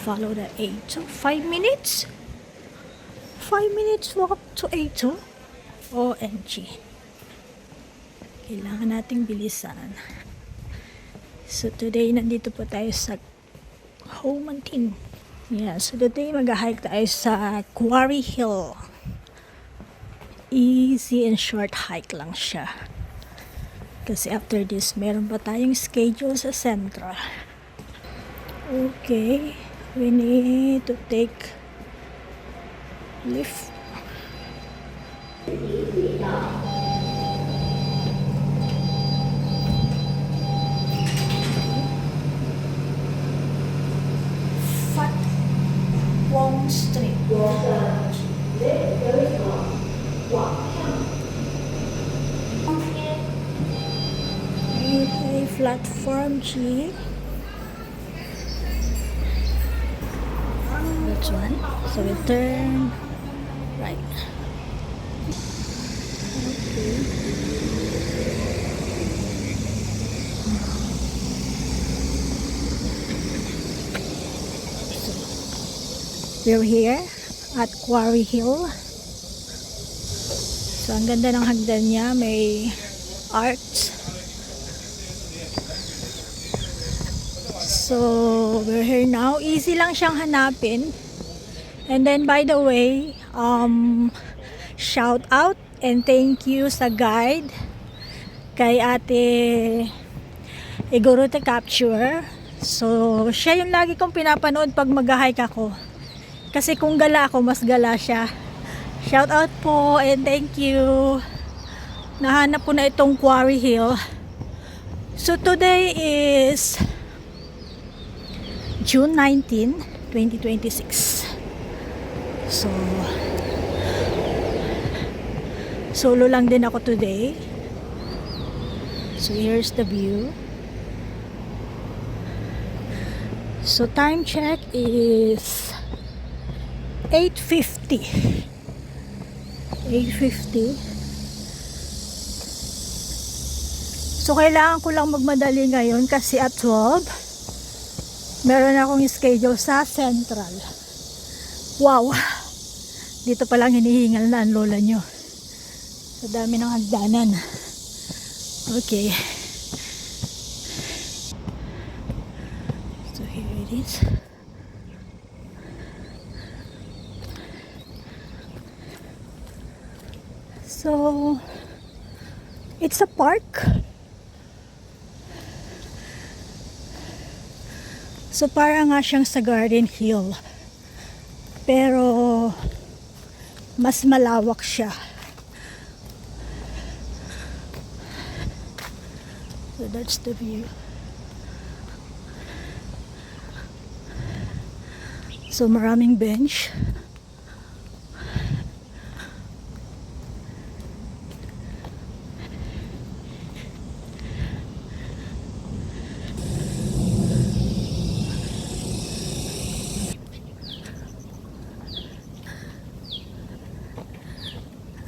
follow the A2. 5 minutes? 5 minutes walk to A2? OMG. Kailangan nating bilisan. So today, nandito po tayo sa Homantin. Yeah, so today mag-hike tayo sa Quarry Hill. Easy and short hike lang siya. Kasi after this, meron pa tayong schedule sa Central. Okay, we need to take lift. Fat Wong Street. Okay, platform G. That's one. So we turn right. Okay. So we're here at Quarry Hill. So ang ganda ng hagdan niya, may arts. So we're here now. Easy lang siyang hanapin. And then by the way, shout out and thank you sa guide kay Ate Igorute Capture. So siya yung lagi kong pinapanood pag mag-hike ako. Kasi kung gala ako, mas gala siya. Shout out po and thank you. Nahanap po na itong Quarry Hill. So today is June 19, 2026. So solo lang din ako today. So here's the view. So time check is 8:50. 8:50. So kailangan ko lang magmadali ngayon kasi at 12 meron akong schedule sa Central. Wow! Dito pa lang hinihingal na ang lola nyo. Sa dami ng hagdanan. Okay. So here it is. So it's a park. So para nga siyang sa Garden Hill. Pero mas malawak siya. So that's the view. So maraming bench.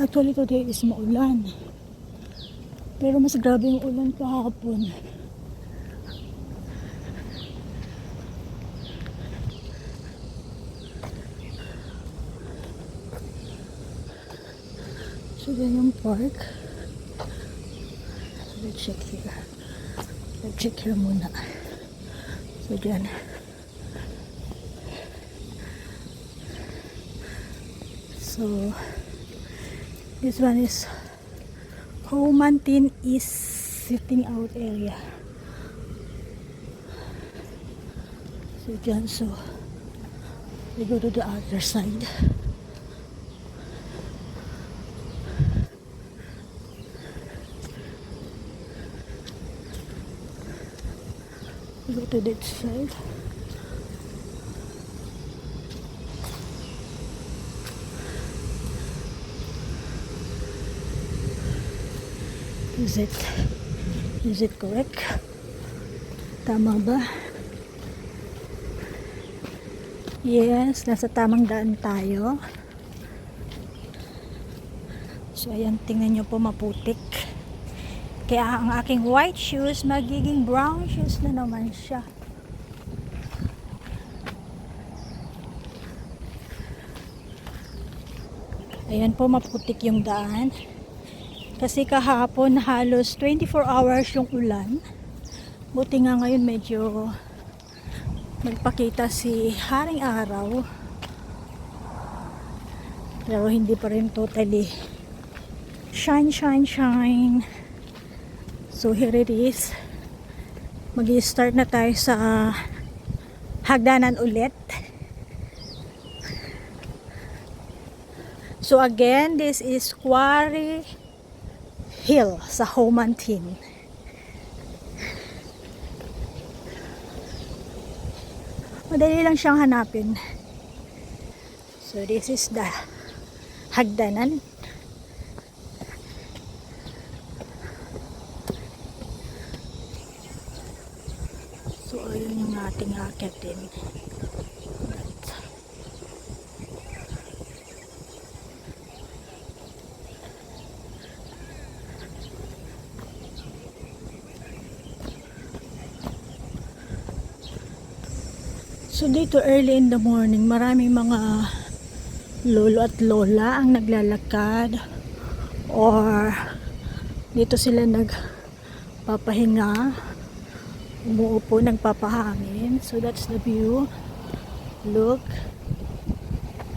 Actually today is maulan. Pero mas grabe yung ulan kahapon. So yan yung park. Let's check here. Let's check here muna. So dyan. So this one is Homantin is sitting out area. So dyan, so we go to the other side. We go to that side. Is it correct? Tama ba? Yes, nasa tamang daan tayo. So ayan, tingnan nyo po, maputik. Kaya ang aking white shoes magiging brown shoes na naman siya. Ayan po, maputik yung daan. Kasi kahapon halos 24 hours yung ulan. Buti nga ngayon medyo nagpakita si Haring Araw. Pero hindi pa rin totally shine, shine, shine. So here it is. Mag-i-start na tayo sa hagdanan ulit. So again, this is Quarry Hill sa Homantin. Madali lang siyang hanapin. So this is the hagdanan. So ayun yung ating akitin. So dito early in the morning, maraming mga lolo at lola ang naglalakad or dito sila nagpapahinga, umuupo, nagpapahangin. So that's the view. Look,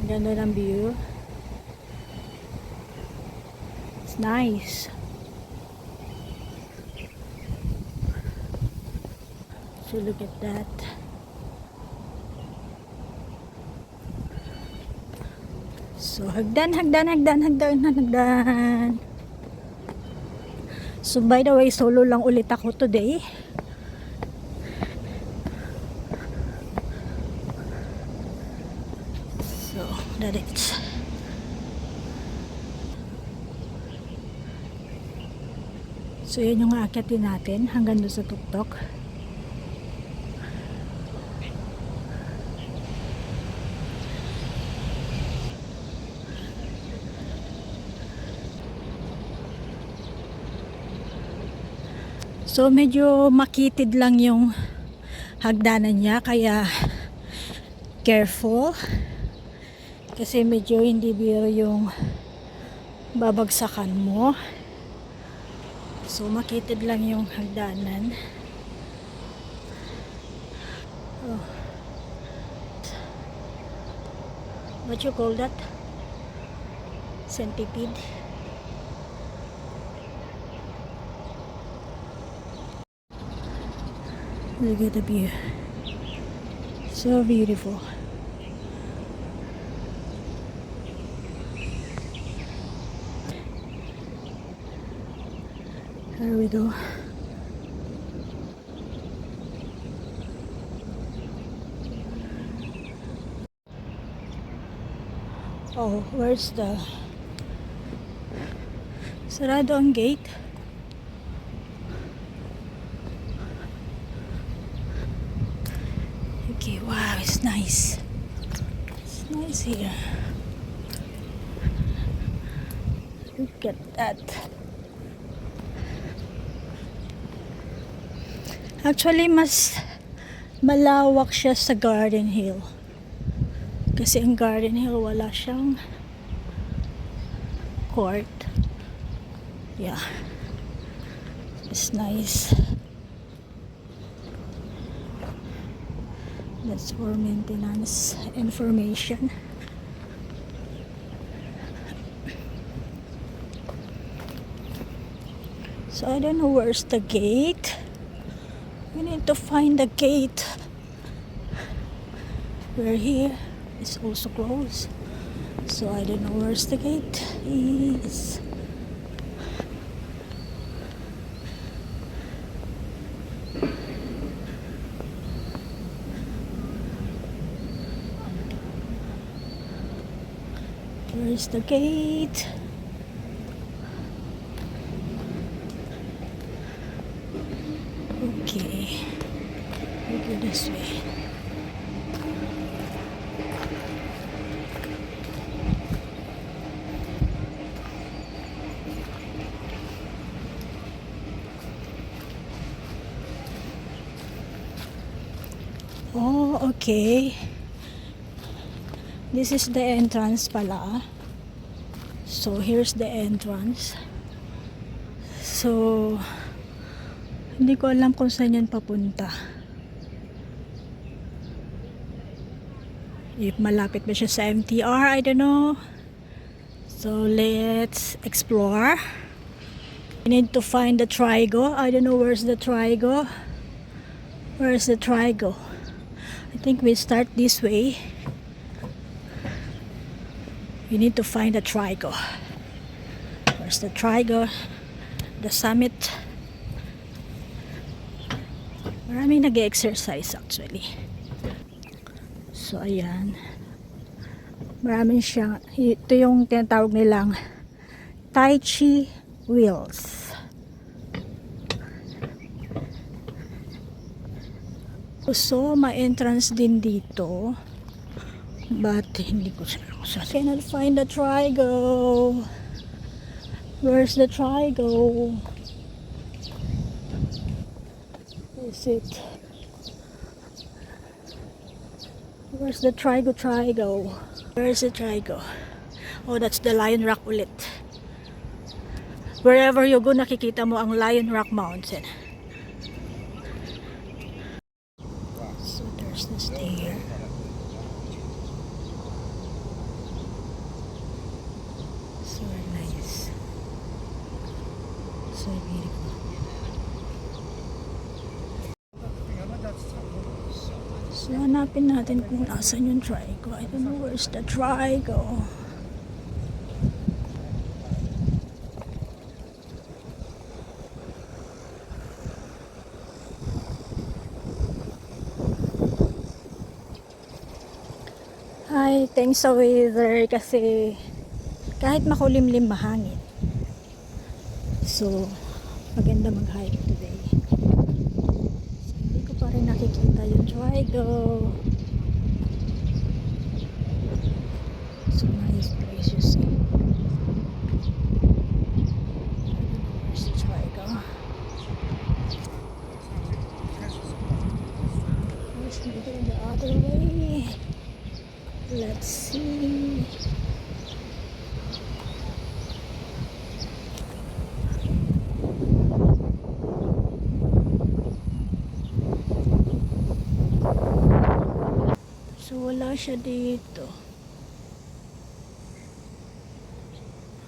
ang ganda ng view. It's nice. So look at that. So, hagdan. So, by the way, solo lang ulit ako today. So, that is. So, yun yung aakyatin natin hanggang doon sa tuktok. So medyo makitid lang yung hagdanan niya, kaya careful kasi medyo hindi biro yung babagsakan mo. So makitid lang yung hagdanan. Oh. What you call that? Centipede. Look at the view. So beautiful. There we go. Oh, where's the... Sarado ang gate. Okay, wow, it's nice. It's nice here. Look at that. Actually, mas malawak siya sa Garden Hill. Kasi ang Garden Hill wala siyang court. Yeah. It's nice. That's for maintenance information. So I don't know where's the gate. We need to find the gate. We're here. It's also closed. So I don't know where's the gate is. Where's the gate? Okay, we go this way. Oh, okay. This is the entrance pala. So here's the entrance. So hindi ko alam kung saan yan papunta. If malapit ba siya sa MTR, I don't know. So let's explore. We need to find the Trigo. I don't know where's the Trigo. Where's the Trigo? I think we start this way. We need to find the Trigo. Where's the Trigo? The summit. Maraming nag-exercise actually. So ayan. Maraming siyang, ito yung tinatawag nilang Tai Chi wheels. So may entrance din dito. But hindi ko siya I cannot find the Trigo. Where's the Trigo? Is it? Where's the Trigo? Where's the Trigo? Oh, that's the Lion Rock ulit. Wherever you go, nakikita mo ang Lion Rock Mountain. So there's the stair. So nice. So beautiful. So hanapin natin kung asan yung Trigo. I don't know where's the Trigo. Hi, thanks sa weather kasi kahit makulimlim mahangin. So maganda mag-hike today. Hindi ko pa rin nakikita yung Trigo. So nice place you see. Where's the Trigo? Let's go the other way. Let's see. So wala siya dito.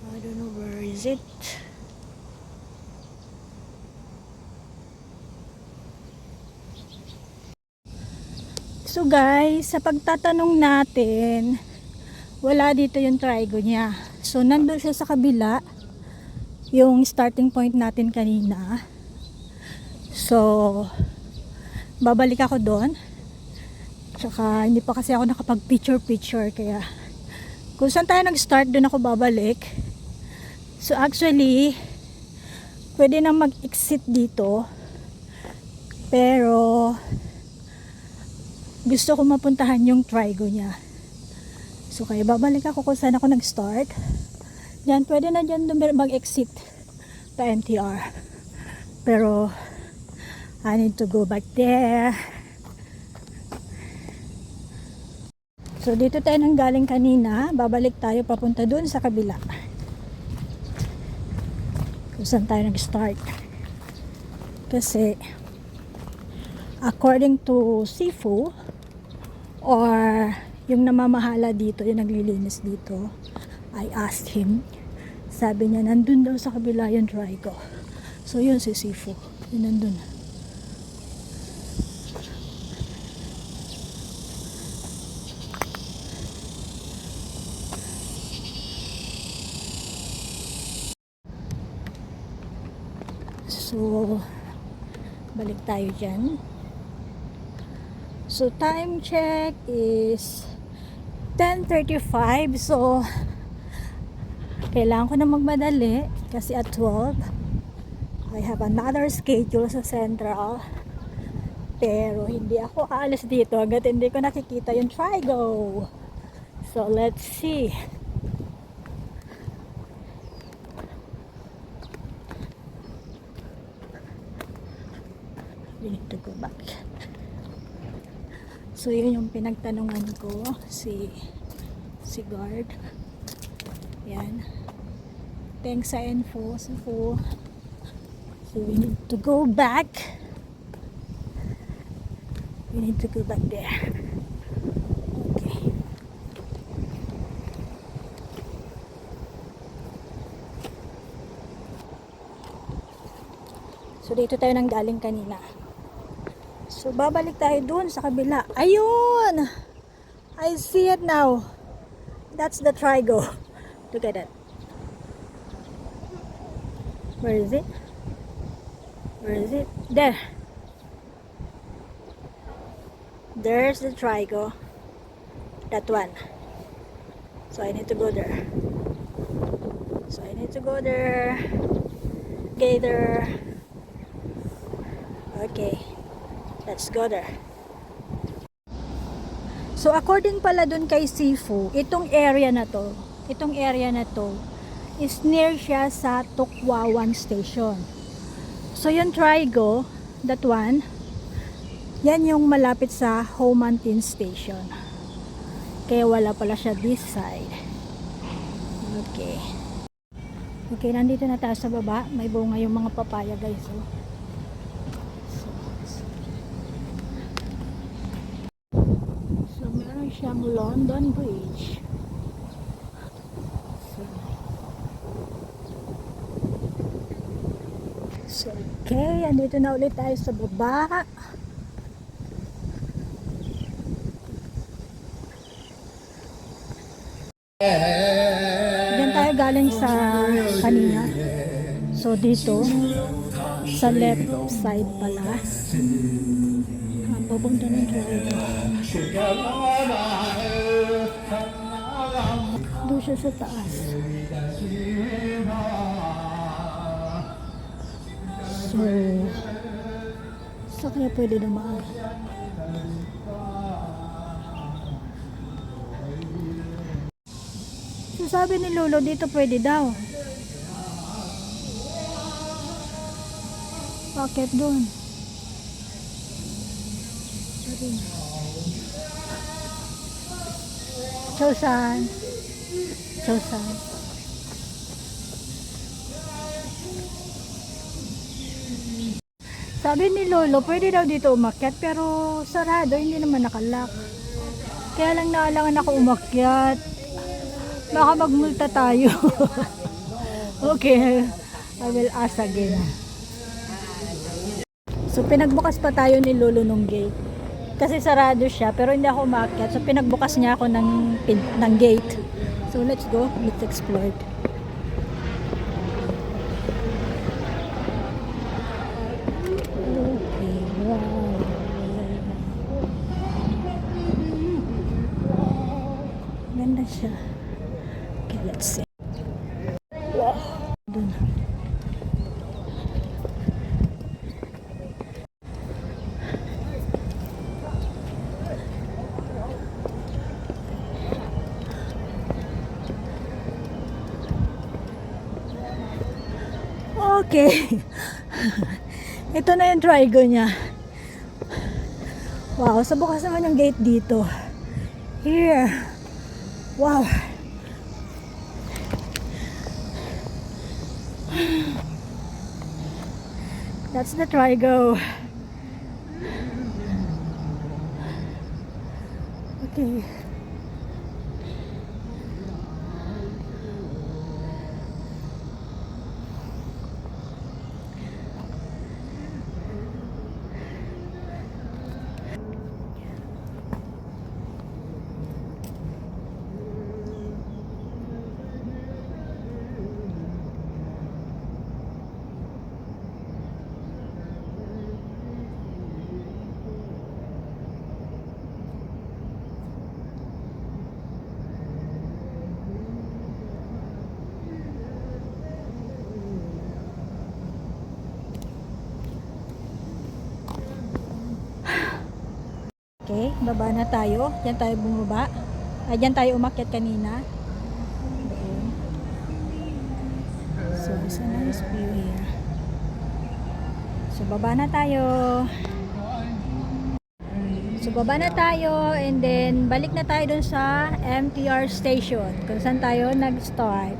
I don't know where is it. So guys, sa pagtatanong natin, wala dito yung Trigo niya. So nandun siya sa kabila, yung starting point natin kanina. So babalik ako doon. Tsaka hindi pa kasi ako nakapag picture kaya kung saan tayo nag-start doon ako babalik. So actually pwede nang mag-exit dito, pero gusto ko mapuntahan yung Trigo niya. So kaya babalik ako kung saan ako nag-start. Diyan, pwede na dyan mag-exit pa MTR, pero I need to go back there. So dito tayo nang galing kanina, babalik tayo papunta dun sa kabila kung saan tayo nag-start. Kasi according to Sifu, or yung namamahala dito, yung naglilinis dito, I asked him, sabi niya nandun daw sa kabila yung Trigo. So yun si Sifu, yun nandun. So balik tayo dyan. So time check is 10:35. So kailangan ko na magmadali kasi at 12 I have another schedule sa Central. Pero hindi ako aalis dito hanggat hindi ko nakikita yung Trigo. So let's see. We need to go back. So yun yung pinagtanungan ko si guard. Yan. Thanks sa info. So we need to go back. We need to go back there. Okay. So dito tayo nang galing kanina. So babalik tayo dun sa kabila. Ayun! I see it now. That's the trigo. Look at that. Where is it? Where is it? There. There's the trigo. That one. So I need to go there. So I need to go there. Okay, there. Okay. Let's go there. So according pala dun kay Sifu, itong area na to is near siya sa Tukwawan Station. So yung trigo, that one, yan yung malapit sa Homantin Station. Kaya wala pala siya this side. Okay. Okay, nandito na tayo sa baba. May bunga yung mga papaya, guys. Oh. So meron siyang London Bridge. So, okay, andito na ulit tayo sa baba. Diyan tayo galing sa kanina. So, dito, sa left side pala. Papunta ng drive. Doon siya sa taas. So, sa kaya pwede naman. So, sabi ni Lolo, dito pwede daw. Bakit doon? Chosan. Chosan. Sabi ni Lolo, pwede daw dito umakyat pero sarado, hindi naman nakalock. Kaya lang naalangan ako umakyat. Baka magmulta tayo. Okay, I will ask again. So pinagbukas pa tayo ni Lolo nung gate. Kasi sarado siya pero hindi ako umakyat. So pinagbukas niya ako ng gate. So let's go, let's explore it. Ganda siya. Okay, let's see. Wow. Dun. Okay. Ito na yung trigo niya. Wow, sa bukas naman yung gate dito. Here. Wow. That's the trigo. Okay. Okay, baba na tayo. Diyan tayo bumaba. Diyan tayo umakyat kanina. Doon. So, it's a nice view here. So, baba na tayo. So, So, baba na tayo and then balik na tayo dun sa MTR station kung saan tayo nag-start.